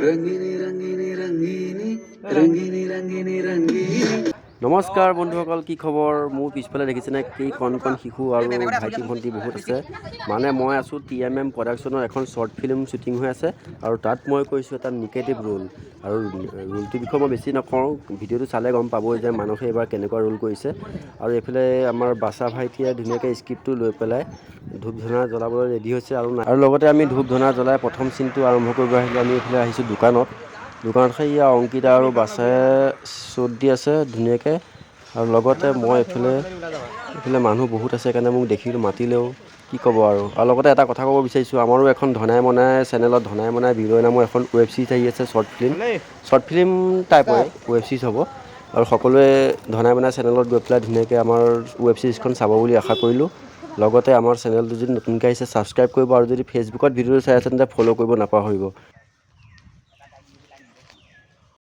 रंगीनी रंगीनी रंगीनी रंगीनी रंगीनी रंगीनी। নমস্কাৰ বন্ধুসকল, কি খবৰ? মোৰ পিছফালে দেখিছেনে কি কণ কণ শিশু আৰু ভাইটি ভণ্টি বহুত আছে। মানে মই আছোঁ TMM প্ৰডাকশ্যনৰ এখন শ্বৰ্ট ফিল্ম শ্বুটিং হৈ আছে আৰু তাত মই কৰিছোঁ এটা নিগেটিভ ৰোল। আৰু ৰোলটোৰ বিষয়ে মই বেছি নকওঁ, ভিডিঅ'টো চালে গম পাবই যে মানুহে এইবাৰ কেনেকুৱা ৰোল কৰিছে। আৰু এইফালে আমাৰ বাচা ভাইটিয়ে ধুনীয়াকৈ স্ক্ৰিপ্টটো লৈ পেলাই ধূপ ধূনা জ্বলাবলৈ ৰেডি হৈছে আৰু লগতে আমি ধূপ ধূনা জ্বলাই প্ৰথম চিনটো আৰম্ভ কৰিব আহিলোঁ। আমি এইফালে আহিছোঁ দোকানত সেই অংকিতা আৰু বাছাই শ্বট দি আছে ধুনীয়াকৈ। আৰু লগতে মই এইফালে মানুহ বহুত আছে কাৰণে মোক দেখিলোঁ, মাতিলেও কি ক'ব আৰু লগতে এটা কথা ক'ব বিচাৰিছোঁ, আমাৰো এখন ধনাই মনাই চেনেলত ধনাই মনাই বিৰৈ নামৰ এখন ৱেব ছিৰিজ আহি আছে, শ্বৰ্ট ফিল্ম টাইপৰে ৱেব ছিৰিজ হ'ব। আৰু সকলোৱে ধনাই মনাই চেনেলত গৈ পেলাই ধুনীয়াকৈ আমাৰ ৱেব ছিৰিজখন চাব বুলি আশা কৰিলোঁ। লগতে আমাৰ চেনেলটো যদি নতুনকৈ আহিছে ছাবস্ক্ৰাইব কৰিব আৰু যদি ফেচবুকত ভিডিঅ'টো চাই আছে তেন্তে ফ'ল' কৰিব নাপাহৰিব।